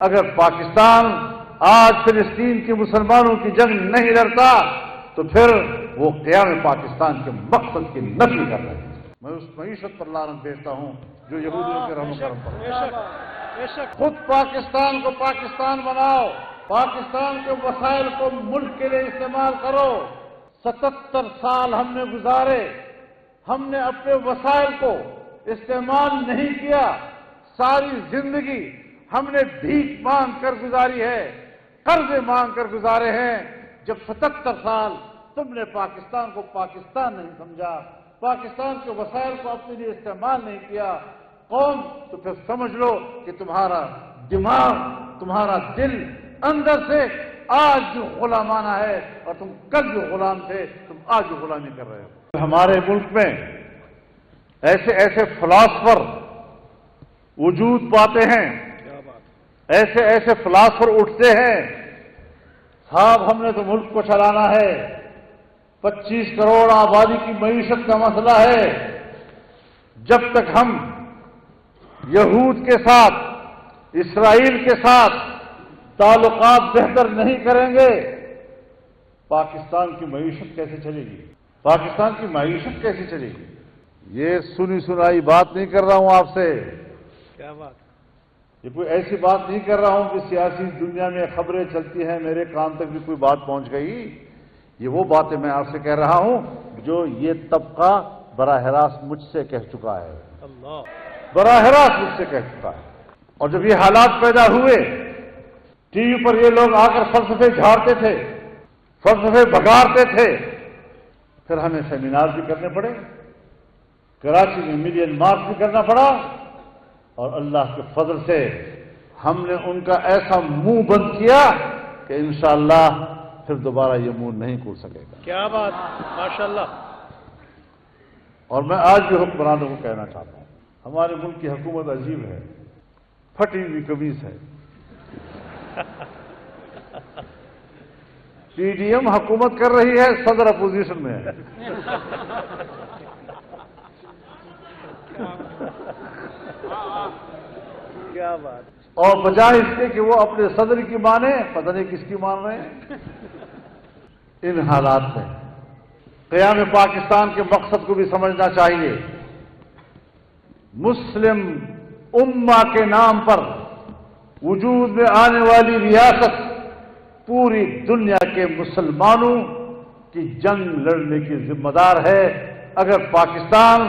اگر پاکستان آج فلسطین کے مسلمانوں کی جنگ نہیں لڑتا تو پھر وہ قیام پاکستان کے مقصد کی نفی کر رہے ہیں۔ میں اس معیشت پر لعنت بھیجتا ہوں جو یہودیوں کے رحم و کرم پر۔ خود پاکستان کو پاکستان بناؤ، پاکستان کے وسائل کو ملک کے لیے استعمال کرو۔ 77 سال ہم نے گزارے، ہم نے اپنے وسائل کو استعمال نہیں کیا، ساری زندگی ہم نے بھیک مانگ کر گزاری ہے، قرضے مانگ کر گزارے ہیں۔ جب 77 سال تم نے پاکستان کو پاکستان نہیں سمجھا، پاکستان کے وسائل کو اپنے لیے استعمال نہیں کیا قوم، تو پھر سمجھ لو کہ تمہارا دماغ، تمہارا دل اندر سے آج جو غلامانہ ہے، اور تم کل جو غلام تھے تم آج جو غلامی کر رہے ہو۔ ہمارے ملک میں ایسے ایسے فلاسفر وجود پاتے ہیں، ایسے ایسے فلاسفر اٹھتے ہیں، صاحب ہم نے تو ملک کو چلانا ہے، 25 کروڑ آبادی کی معیشت کا مسئلہ ہے، جب تک ہم یہود کے ساتھ، اسرائیل کے ساتھ تعلقات بہتر نہیں کریں گے، پاکستان کی معیشت کیسے چلے گی؟ پاکستان کی معیشت کیسے چلے گی؟ یہ سنی سنائی بات نہیں کر رہا ہوں آپ سے، کیا بات؟ یہ کوئی ایسی بات نہیں کر رہا ہوں کہ سیاسی دنیا میں خبریں چلتی ہیں میرے کان تک بھی کوئی بات پہنچ گئی۔ یہ وہ باتیں میں آپ سے کہہ رہا ہوں جو یہ طبقہ براہ راست مجھ سے کہہ چکا ہے، اللہ براہ راست مجھ سے کہہ چکا ہے۔ اور جب یہ حالات پیدا ہوئے، ٹی وی پر یہ لوگ آ کر فلسفے جھاڑتے تھے، فلسفے بگاڑتے تھے، پھر ہمیں سیمینار بھی کرنے پڑے، کراچی میں ملین مارچ بھی کرنا پڑا، اور اللہ کے فضل سے ہم نے ان کا ایسا منہ بند کیا کہ انشاءاللہ پھر دوبارہ یہ منہ نہیں کھول سکے گا۔ کیا بات، ماشاءاللہ۔ اور میں آج بھی حکمرانوں کو کہنا چاہتا ہوں، ہمارے ملک کی حکومت عجیب ہے، پھٹی ہوئی قمیص ہے۔ پی ڈی ایم حکومت کر رہی ہے، صدر اپوزیشن میں ہے۔ کیا بات، اور بجائے اس کے کہ وہ اپنے صدر کی مانے، پتہ نہیں کس کی مان رہے ہیں۔ ان حالات میں قیام پاکستان کے مقصد کو بھی سمجھنا چاہیے۔ مسلم امہ کے نام پر وجود میں آنے والی ریاست پوری دنیا کے مسلمانوں کی جنگ لڑنے کی ذمہ دار ہے۔ اگر پاکستان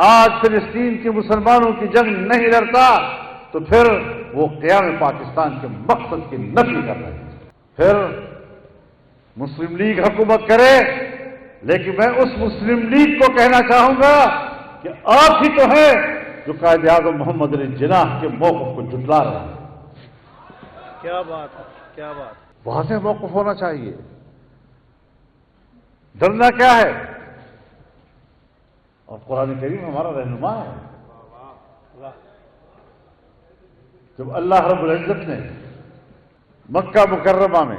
آج فلسطین کے مسلمانوں کی جنگ نہیں لڑتا تو پھر وہ قیام پاکستان کے مقصد کی نفی کر رہے ہیں۔ پھر مسلم لیگ حکومت کرے، لیکن میں اس مسلم لیگ کو کہنا چاہوں گا کہ آپ ہی تو ہیں جو قائد اعظم محمد علی جناح کے موقف کو جھٹلا رہے ہیں۔ کیا بات ہے، کیا بات۔ واضح موقف ہونا چاہیے، ڈرنا کیا ہے؟ اور قرآن کریم ہمارا رہنما ہے۔ جب اللہ رب العزت نے مکہ مکرمہ میں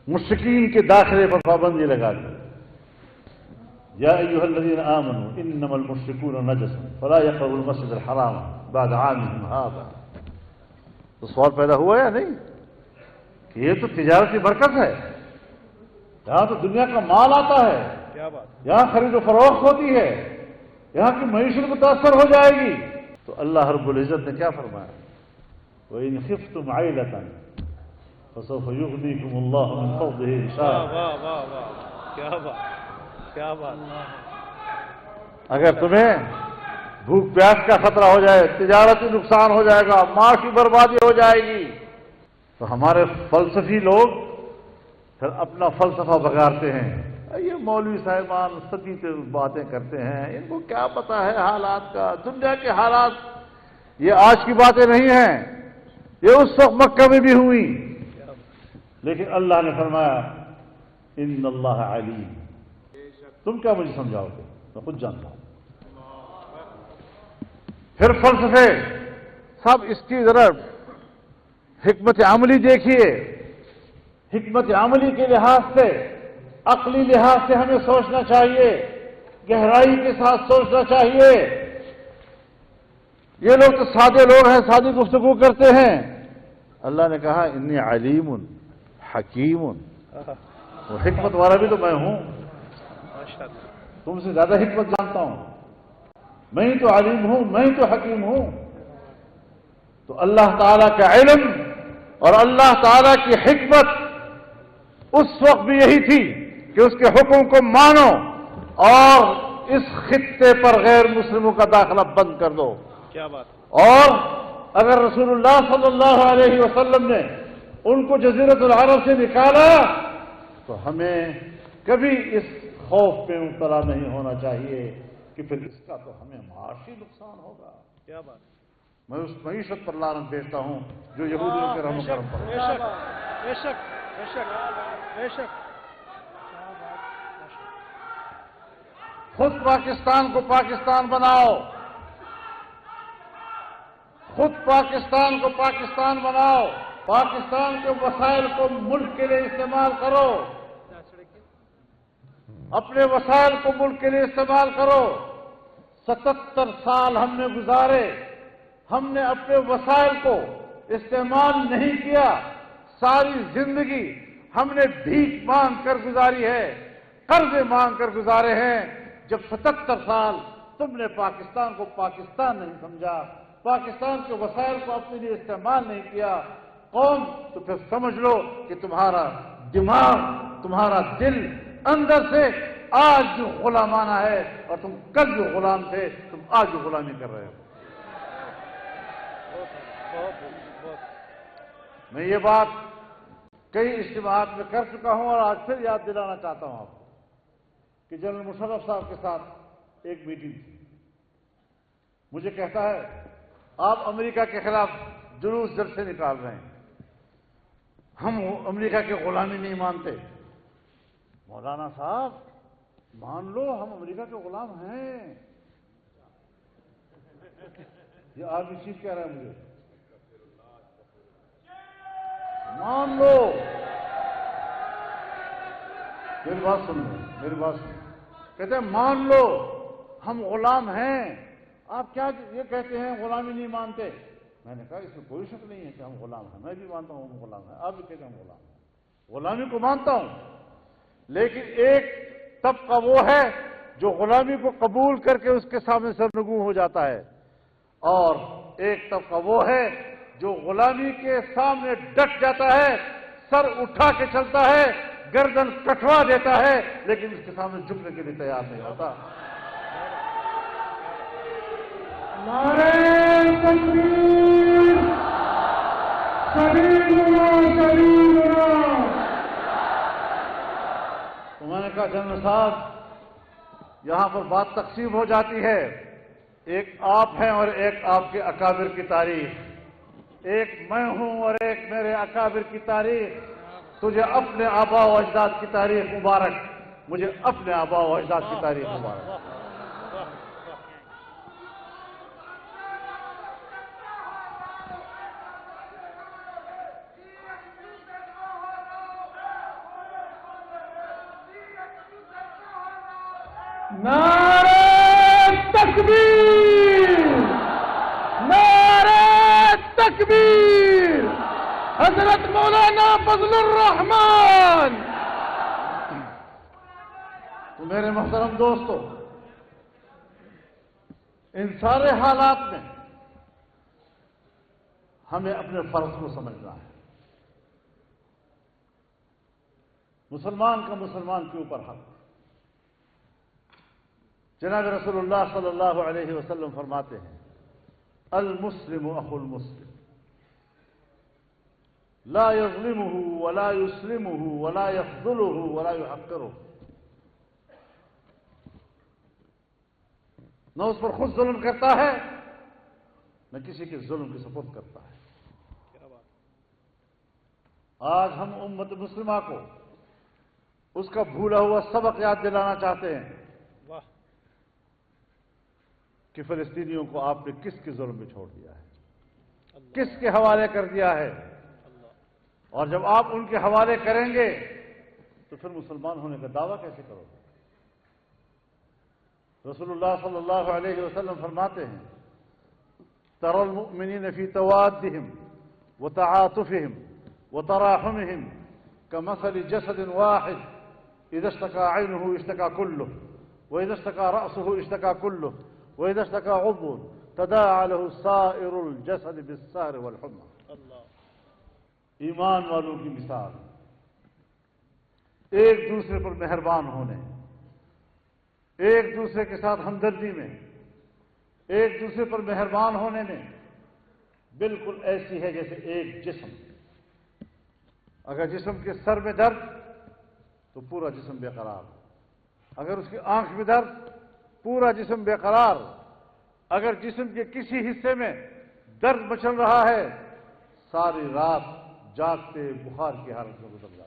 مشرکین کے داخلے پر پابندی لگا دی، یا ایھا الذین آمنوا انما المشرکون نجس فلا یقربوا المسجد الحرام بعد عامهم ھذا، تو سوال پیدا ہوا یا نہیں کہ یہ تو تجارتی مرکز ہے، یہاں تو دنیا کا مال آتا ہے، کیا بات، یہاں خرید و فروخت ہوتی ہے، یہاں کی معیشت متاثر ہو جائے گی۔ تو اللہ رب العزت نے کیا فرمایا؟ وَإِنْ خِفْتُمْ عَيْلَةً فَسَوْفَ يُغْنِيكُمُ اللَّهُ مِنْ فَضْلِهِ إِنْ شَاءَ۔ واہ واہ واہ، کیا بات، کیا بات۔ اگر تمہیں بھوک پیاس کا خطرہ ہو جائے، تجارتی نقصان ہو جائے گا، معاشی بربادی ہو جائے گی، تو ہمارے فلسفی لوگ پھر اپنا فلسفہ بگاڑتے ہیں، یہ مولوی صاحبان ستی سے باتیں کرتے ہیں، ان کو کیا پتا ہے حالات کا، دنیا کے حالات یہ آج کی باتیں نہیں ہیں، یہ اس وقت مکہ میں بھی ہوئی، لیکن اللہ نے فرمایا ان اللہ علیم۔ تم کیا مجھے سمجھاؤ گے؟ میں خود جانتا ہوں۔ پھر فلسفے، سب اس کی ذرا حکمت عملی دیکھیے، حکمت عملی کے لحاظ سے، عقلی لحاظ سے ہمیں سوچنا چاہیے، گہرائی کے ساتھ سوچنا چاہیے۔ یہ لوگ تو سادے لوگ ہیں، سادی گفتگو کرتے ہیں۔ اللہ نے کہا انی علیم حکیم، وہ حکمت والا بھی تو میں ہوں، ماشاء اللہ، تم سے زیادہ حکمت جانتا ہوں، میں ہی تو علیم ہوں، میں ہی تو حکیم ہوں۔ تو اللہ تعالیٰ کا علم اور اللہ تعالیٰ کی حکمت اس وقت بھی یہی تھی کہ اس کے حکم کو مانو اور اس خطے پر غیر مسلموں کا داخلہ بند کر دو۔ کیا بات، اور اگر رسول اللہ صلی اللہ علیہ وسلم نے ان کو جزیرۃ العرب سے نکالا تو ہمیں کبھی اس خوف میں مبتلا نہیں ہونا چاہیے کہ پھر اس کا تو ہمیں معاشی نقصان ہوگا۔ کیا بات، میں اس معیشت پر لعنت بھیجتا ہوں جو یہودیوں کے رحم و کرم پر ہے۔ بے شک، بے شک، بے شک، بے شک، خود پاکستان کو پاکستان بناؤ، خود پاکستان کو پاکستان بناؤ، پاکستان کے وسائل کو ملک کے لیے استعمال کرو، اپنے وسائل کو ملک کے لیے استعمال کرو۔ 77 سال ہم نے گزارے، ہم نے اپنے وسائل کو استعمال نہیں کیا، ساری زندگی ہم نے بھیک مانگ کر گزاری ہے، قرضے مانگ کر گزارے ہیں۔ جب 77 سال تم نے پاکستان کو پاکستان نہیں سمجھا، پاکستان کے وسائل کو اپنے لیے استعمال نہیں کیا قوم، تو پھر سمجھ لو کہ تمہارا دماغ، تمہارا دل اندر سے آج جو غلامانہ ہے، اور تم کل جو غلام تھے تم آج جو غلامی کر رہے ہو۔ میں یہ بات کئی اجتماعات میں کر چکا ہوں اور آج پھر یاد دلانا چاہتا ہوں آپ کو کہ جنرل مشرف صاحب کے ساتھ ایک میٹنگ تھی۔ مجھے کہتا ہے آپ امریکہ کے خلاف جلوس جلسے نکال رہے ہیں، ہم امریکہ کی غلامی نہیں مانتے۔ مولانا صاحب مان لو ہم امریکہ کے غلام ہیں، یہ آج بھی چیز کہہ رہا ہے مجھے، مان لو۔ میری بات سن لو، میری بات سن لو۔ کہتے ہیں مان لو ہم غلام ہیں، آپ کیا یہ کہتے ہیں غلامی نہیں مانتے؟ میں نے کہا اس میں کوئی شک نہیں ہے کہ ہم غلام ہیں، میں بھی مانتا ہوں ہم غلام ہیں، آپ بھی کہتے ہیں ہم غلام ہیں، غلامی کو مانتا ہوں، لیکن ایک طبقہ وہ ہے جو غلامی کو قبول کر کے اس کے سامنے سرنگوں ہو جاتا ہے، اور ایک طبقہ وہ ہے جو غلامی کے سامنے ڈٹ جاتا ہے، سر اٹھا کے چلتا ہے، گردن کٹوا دیتا ہے، لیکن اس کے سامنے جھکنے کے لیے تیار نہیں ہوتا۔ نعرہ تکبیر، شہیدنا شہیدنا۔ تو میں نے کہا جنرل صاحب یہاں پر بات تقسیم ہو جاتی ہے، ایک آپ ہیں اور ایک آپ کے اکابر کی تاریخ، ایک میں ہوں اور ایک میرے اکابر کی تاریخ۔ تجھے اپنے آبا و اجداد کی تاریخ مبارک، مجھے اپنے آبا و اجداد کی تاریخ مبارک۔ نعرہ تکبیر، نعرہ تکبیر، حضرت مولانا فضل الرحمان۔ تو میرے محترم دوستو، ان سارے حالات میں ہمیں اپنے فرض کو سمجھنا ہے۔ مسلمان کا مسلمان کے اوپر حق۔ جناب رسول اللہ صلی اللہ علیہ وسلم فرماتے ہیں المسلم اخو المسلم لا يظلمه ولا يسلمه ولا يخذله ولا يحقره۔ نہ اس پر خود ظلم کرتا ہے نہ کسی کے ظلم کی سپرد کرتا ہے۔ آج ہم امت مسلمہ کو اس کا بھولا ہوا سبق یاد دلانا چاہتے ہیں کہ فلسطینیوں کو آپ نے کس کے ظلم میں چھوڑ دیا ہے، کس کے حوالے کر دیا ہے، اور جب آپ ان کے حوالے کریں گے تو پھر مسلمان ہونے کا دعویٰ کیسے کرو گے؟ رسول اللہ صلی اللہ علیہ وسلم فرماتے ہیں ترى المؤمنين في توادهم وتعاطفهم وتراحمهم كمثل جسد واحد إذا اشتكى عينه اشتكى كله وإذا اشتكى رأسه اشتكى كله وإذا اشتكى عضو تداعى له سائر الجسد بالسهر والحمى. ایمان والوں کی مثال ایک دوسرے پر مہربان ہونے، ایک دوسرے کے ساتھ ہمدردی میں، ایک دوسرے پر مہربان ہونے میں بالکل ایسی ہے جیسے ایک جسم. اگر جسم کے سر میں درد تو پورا جسم بے قرار، اگر اس کی آنکھ میں درد پورا جسم بے قرار، اگر جسم کے کسی حصے میں درد مچل رہا ہے ساری رات جاگتے بخار کی حالت میں گزر جاتا.